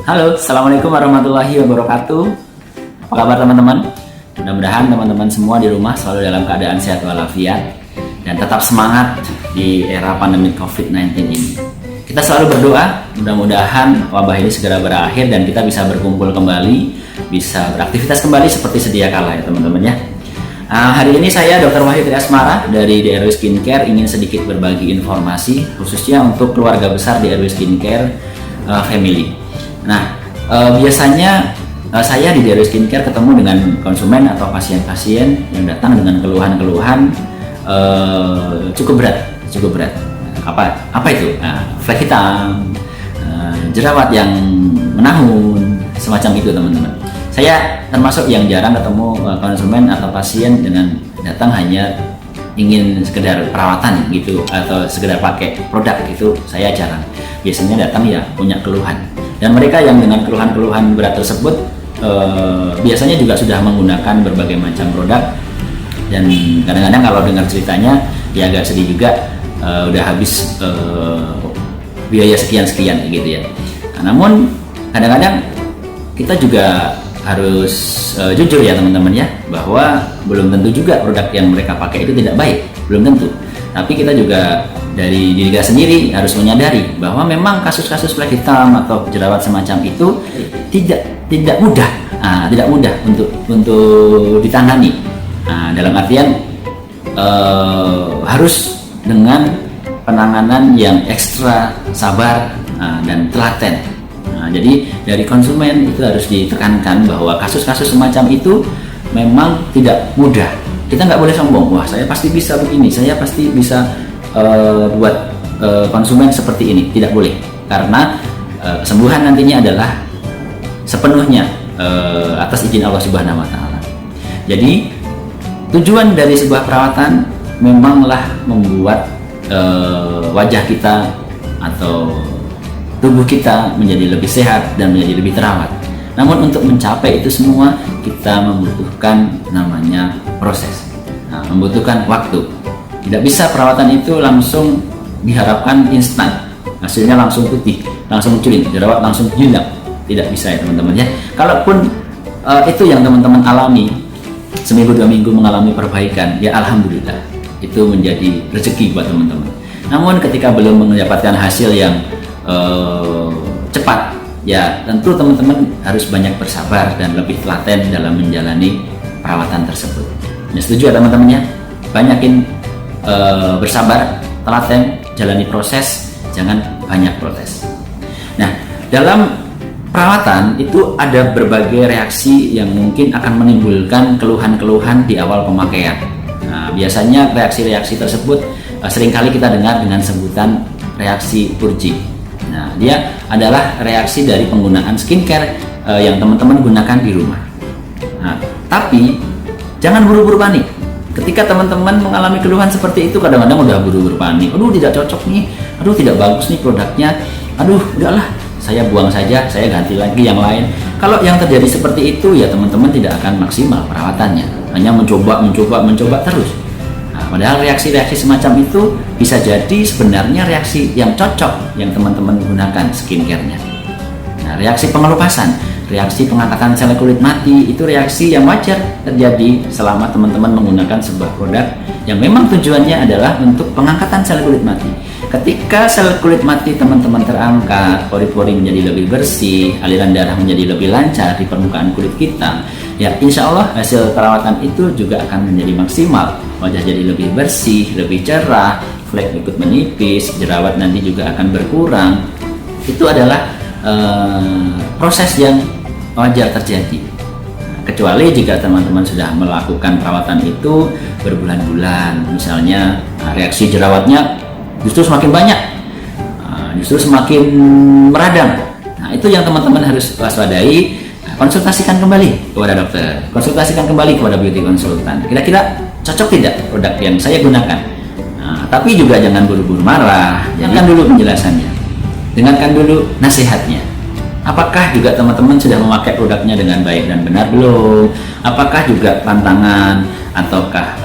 Halo, Assalamualaikum warahmatullahi wabarakatuh. Apa kabar teman-teman? Mudah-mudahan teman-teman semua di rumah selalu dalam keadaan sehat walafiat dan tetap semangat di era pandemi COVID-19 ini. Kita selalu berdoa, mudah-mudahan wabah ini segera berakhir dan kita bisa berkumpul kembali, bisa beraktivitas kembali seperti sedia kala ya teman-teman ya. Hari ini saya Dr. Wahyu Triasmara dari DRW Skincare ingin sedikit berbagi informasi khususnya untuk keluarga besar DRW Skincare Family. Nah, biasanya saya di DRW Skincare ketemu dengan konsumen atau pasien-pasien yang datang dengan keluhan-keluhan cukup berat. Apa itu? Flek hitam, jerawat yang menahun, semacam itu teman-teman. Saya termasuk yang jarang ketemu konsumen atau pasien dengan datang hanya ingin sekedar perawatan gitu atau sekedar pakai produk gitu, saya jarang. Biasanya datang ya punya keluhan. Dan mereka yang dengan keluhan-keluhan berat tersebut biasanya juga sudah menggunakan berbagai macam produk. Dan kadang-kadang kalau dengar ceritanya ya agak sedih juga, udah habis biaya sekian-sekian gitu ya. Namun kadang-kadang kita juga harus jujur ya teman-teman ya, bahwa belum tentu juga produk yang mereka pakai itu tidak baik, belum tentu. Tapi kita juga dari diri kita sendiri harus menyadari bahwa memang kasus-kasus flek hitam atau jerawat semacam itu tidak mudah untuk ditangani. Dalam artian harus dengan penanganan yang ekstra sabar dan telaten. Jadi dari konsumen itu harus ditekankan bahwa kasus-kasus semacam itu memang tidak mudah. Kita nggak boleh sombong, wah saya pasti bisa begini, saya pasti bisa buat konsumen seperti ini. Tidak boleh, karena kesembuhan nantinya adalah sepenuhnya atas izin Allah Subhanahu wa Ta'ala. Jadi tujuan dari sebuah perawatan memanglah membuat wajah kita atau tubuh kita menjadi lebih sehat dan menjadi lebih terawat. Namun untuk mencapai itu semua kita membutuhkan namanya proses, membutuhkan waktu. Tidak bisa perawatan itu langsung diharapkan instan, hasilnya langsung putih, langsung mencuring, jerawat langsung hilang. Tidak bisa ya teman-teman ya. Kalaupun itu yang teman-teman alami, seminggu 2 minggu mengalami perbaikan, ya alhamdulillah, itu menjadi rezeki buat teman-teman. Namun ketika belum mendapatkan hasil yang cepat, ya tentu teman-teman harus banyak bersabar dan lebih telaten dalam menjalani perawatan tersebut. Ya, setuju ya teman-teman ya, banyakin bersabar, telaten, jalani proses, jangan banyak protes. Nah, dalam perawatan itu ada berbagai reaksi yang mungkin akan menimbulkan keluhan-keluhan di awal pemakaian. Nah, biasanya reaksi-reaksi tersebut seringkali kita dengar dengan sebutan reaksi purging. Nah, dia adalah reaksi dari penggunaan skincare yang teman-teman gunakan di rumah. Nah, tapi jangan buru-buru panik. Ketika teman-teman mengalami keluhan seperti itu, kadang-kadang udah buru-buru panik. Aduh, tidak cocok nih. Aduh, tidak bagus nih produknya. Aduh, udahlah, saya buang saja, saya ganti lagi yang lain. Kalau yang terjadi seperti itu, ya teman-teman tidak akan maksimal perawatannya. Hanya mencoba terus. Nah, padahal reaksi-reaksi semacam itu bisa jadi sebenarnya reaksi yang cocok yang teman-teman gunakan skincare-nya. Nah, reaksi pengelupasan, reaksi pengangkatan sel kulit mati, itu reaksi yang wajar terjadi selama teman-teman menggunakan sebuah produk yang memang tujuannya adalah untuk pengangkatan sel kulit mati. Ketika sel kulit mati teman-teman terangkat, pori-pori menjadi lebih bersih, aliran darah menjadi lebih lancar di permukaan kulit kita, ya insya Allah hasil perawatan itu juga akan menjadi maksimal. Wajah jadi lebih bersih, lebih cerah, flek ikut menipis, jerawat nanti juga akan berkurang. Itu adalah proses yang wajar terjadi. Kecuali jika teman-teman sudah melakukan perawatan itu berbulan-bulan, misalnya reaksi jerawatnya justru semakin banyak, justru semakin meradang. Nah, itu yang teman-teman harus waspadai. Konsultasikan kembali kepada dokter, konsultasikan kembali kepada beauty konsultan. Kira-kira cocok tidak produk yang saya gunakan? Nah, tapi juga jangan buru-buru marah. Dengarkan dulu penjelasannya, dengarkan dulu nasihatnya. Apakah juga teman-teman sudah memakai produknya dengan baik dan benar belum? Apakah juga pantangan ataukah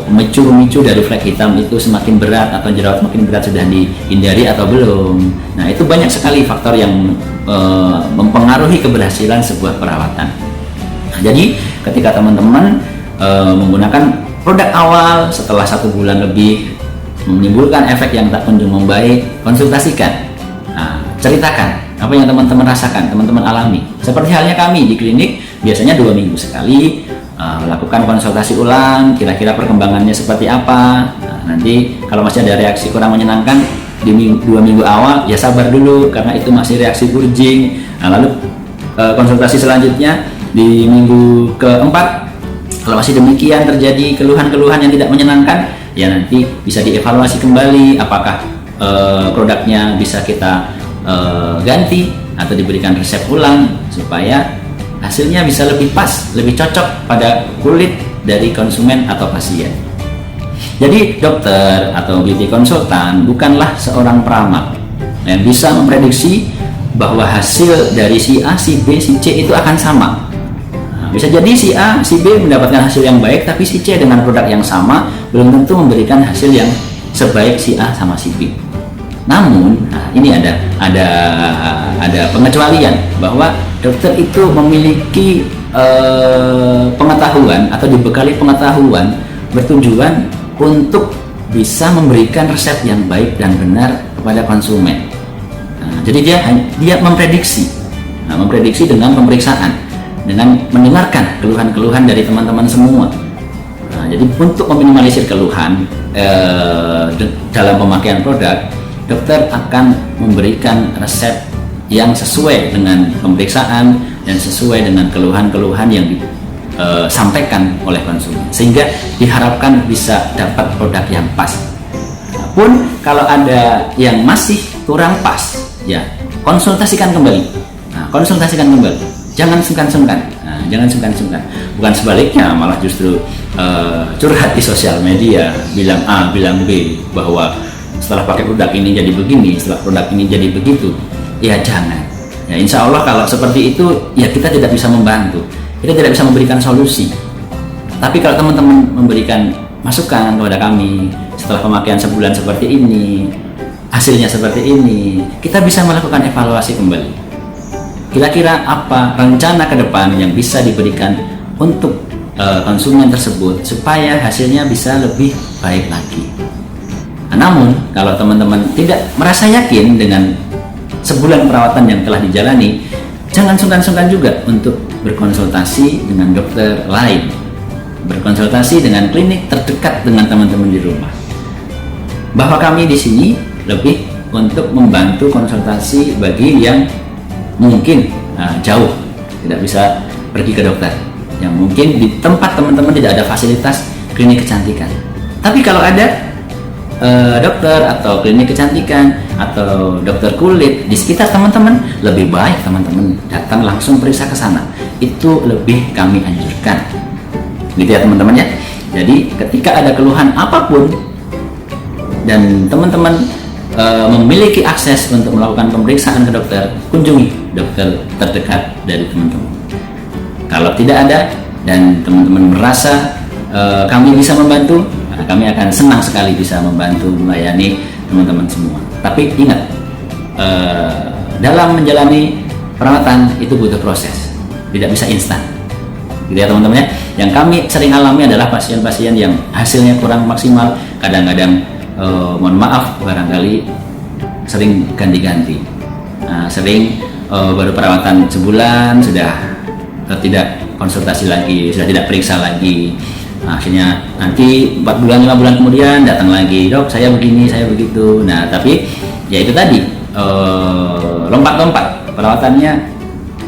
pemicu-pemicu dari flek hitam itu semakin berat atau jerawat makin berat sudah dihindari atau belum. Nah, itu banyak sekali faktor yang mempengaruhi keberhasilan sebuah perawatan. Nah, jadi ketika teman-teman menggunakan produk awal setelah 1 bulan lebih menimbulkan efek yang tak kunjung membaik, konsultasikan. Nah, ceritakan apa yang teman-teman rasakan, teman-teman alami. Seperti halnya kami di klinik, biasanya 2 minggu sekali melakukan konsultasi ulang, kira-kira perkembangannya seperti apa. Nah, nanti kalau masih ada reaksi kurang menyenangkan di 2 minggu awal, ya sabar dulu karena itu masih reaksi purging. Nah, lalu konsultasi selanjutnya di minggu keempat, kalau masih demikian terjadi keluhan-keluhan yang tidak menyenangkan, ya nanti bisa dievaluasi kembali apakah produknya bisa kita ganti atau diberikan resep ulang supaya hasilnya bisa lebih pas, lebih cocok pada kulit dari konsumen atau pasien. Jadi dokter atau beauty konsultan bukanlah seorang peramal yang bisa memprediksi bahwa hasil dari si A, si B, si C itu akan sama. Nah, bisa jadi si A, si B mendapatkan hasil yang baik, tapi si C dengan produk yang sama belum tentu memberikan hasil yang sebaik si A sama si B. Namun, nah ini ada pengecualian bahwa dokter itu memiliki pengetahuan atau dibekali pengetahuan bertujuan untuk bisa memberikan resep yang baik dan benar kepada konsumen. Nah, jadi dia memprediksi, memprediksi dengan pemeriksaan, dengan mendengarkan keluhan-keluhan dari teman-teman semua. Nah, jadi untuk meminimalisir keluhan dalam pemakaian produk, dokter akan memberikan resep yang sesuai dengan pemeriksaan dan sesuai dengan keluhan-keluhan yang disampaikan oleh konsumen, sehingga diharapkan bisa dapat produk yang pas. Pun kalau ada yang masih kurang pas, ya konsultasikan kembali. Nah, konsultasikan kembali, jangan sungkan-sungkan. Nah, jangan sungkan-sungkan. Bukan sebaliknya, malah justru curhat di sosial media, bilang A, bilang B, bahwa setelah pakai produk ini jadi begini, setelah produk ini jadi begitu. Ya jangan. Ya insya Allah kalau seperti itu, ya kita tidak bisa membantu, kita tidak bisa memberikan solusi. Tapi kalau teman-teman memberikan masukan kepada kami, setelah pemakaian sebulan seperti ini, hasilnya seperti ini, kita bisa melakukan evaluasi kembali. Kira-kira apa rencana ke depan yang bisa diberikan untuk konsumen tersebut supaya hasilnya bisa lebih baik lagi. Nah, namun kalau teman-teman tidak merasa yakin dengan sebulan perawatan yang telah dijalani, jangan sungkan-sungkan juga untuk berkonsultasi dengan dokter lain, berkonsultasi dengan klinik terdekat dengan teman-teman di rumah. Bahwa kami di sini lebih untuk membantu konsultasi bagi yang mungkin jauh tidak bisa pergi ke dokter, yang mungkin di tempat teman-teman tidak ada fasilitas klinik kecantikan. Tapi kalau ada dokter atau klinik kecantikan atau dokter kulit di sekitar teman-teman, lebih baik teman-teman datang langsung periksa ke sana. Itu lebih kami anjurkan. Gitu ya teman-teman ya. Jadi ketika ada keluhan apapun dan teman-teman memiliki akses untuk melakukan pemeriksaan ke dokter, kunjungi dokter terdekat dari teman-teman. Kalau tidak ada dan teman-teman merasa kami bisa membantu, kami akan senang sekali bisa membantu melayani teman-teman semua. Tapi ingat, dalam menjalani perawatan itu butuh proses, tidak bisa instan. Gitu ya teman-teman ya. Yang kami sering alami adalah pasien-pasien yang hasilnya kurang maksimal, kadang-kadang mohon maaf barangkali sering ganti-ganti. Sering baru perawatan sebulan sudah tidak konsultasi lagi, sudah tidak periksa lagi. Akhirnya nanti 4 bulan 5 bulan kemudian datang lagi, dok saya begini saya begitu. Nah tapi ya itu tadi lompat-lompat perawatannya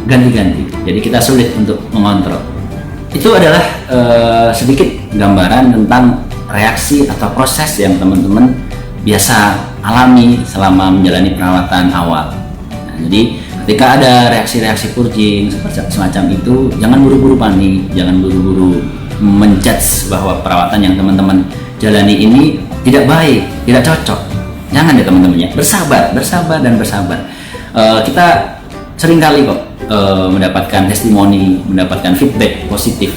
ganti-ganti, jadi kita sulit untuk mengontrol. Itu adalah sedikit gambaran tentang reaksi atau proses yang teman-teman biasa alami selama menjalani perawatan awal. Nah, jadi ketika ada reaksi-reaksi purging semacam itu, jangan buru-buru panik, jangan buru-buru menjudge bahwa perawatan yang teman-teman jalani ini tidak baik, tidak cocok. Jangan ya teman-teman ya, bersabar dan bersabar. Kita seringkali kok mendapatkan testimoni, mendapatkan feedback positif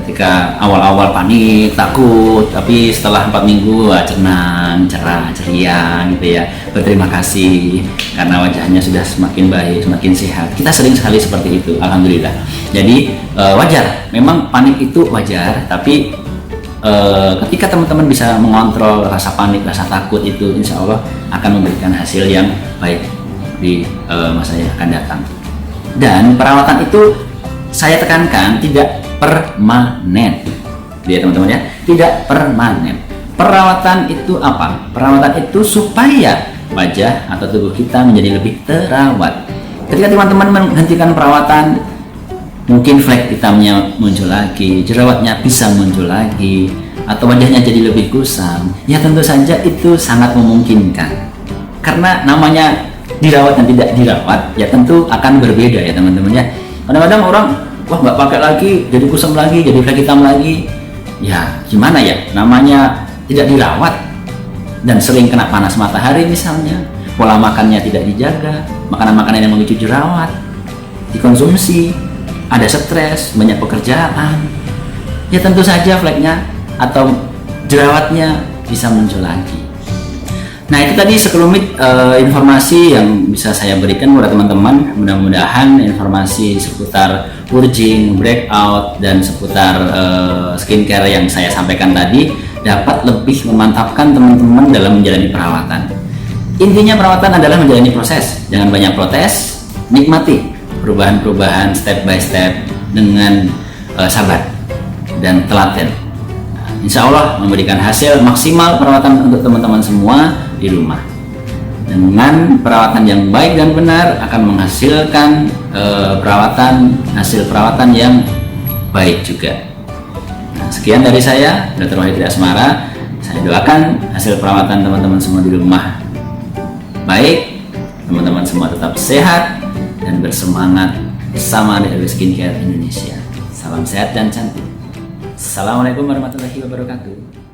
ketika awal-awal panik, takut, tapi setelah 4 minggu tenang, cerah, ceria gitu ya. Berterima kasih karena wajahnya sudah semakin baik, semakin sehat. Kita sering sekali seperti itu, alhamdulillah. Jadi wajar, memang panik itu wajar, tapi ketika teman-teman bisa mengontrol rasa panik, rasa takut itu, insya Allah akan memberikan hasil yang baik di masa yang akan datang. Dan perawatan itu saya tekankan tidak permanen, ya teman-teman ya, tidak permanen. Perawatan itu apa? Perawatan itu supaya wajah atau tubuh kita menjadi lebih terawat. Ketika teman-teman menghentikan perawatan, mungkin flek hitamnya muncul lagi, jerawatnya bisa muncul lagi, atau wajahnya jadi lebih kusam. Ya tentu saja itu sangat memungkinkan. Karena namanya dirawat dan tidak dirawat, ya tentu akan berbeda ya teman-teman ya. Kadang-kadang orang, wah nggak pakai lagi, jadi kusam lagi, jadi flek hitam lagi. Ya gimana ya, namanya tidak dirawat dan sering kena panas matahari misalnya, pola makannya tidak dijaga, makanan-makanan yang memicu jerawat dikonsumsi, ada stres, banyak pekerjaan, ya tentu saja fleknya atau jerawatnya bisa muncul lagi. Nah itu tadi sekelumit informasi yang bisa saya berikan kepada teman-teman. Mudah-mudahan informasi seputar purging, breakout, dan seputar skincare yang saya sampaikan tadi dapat lebih memantapkan teman-teman dalam menjalani perawatan. Intinya perawatan adalah menjalani proses, jangan banyak protes, nikmati perubahan-perubahan step by step dengan sabar dan telaten. Insya Allah memberikan hasil maksimal perawatan untuk teman-teman semua di rumah. Dengan perawatan yang baik dan benar akan menghasilkan hasil perawatan yang baik juga. Nah, sekian dari saya, Dr. Wahid Asmara. Saya doakan hasil perawatan teman-teman semua di rumah baik, teman-teman semua tetap sehat dan bersemangat bersama DLW Skincare Indonesia. Salam sehat dan cantik. Assalamualaikum warahmatullahi wabarakatuh.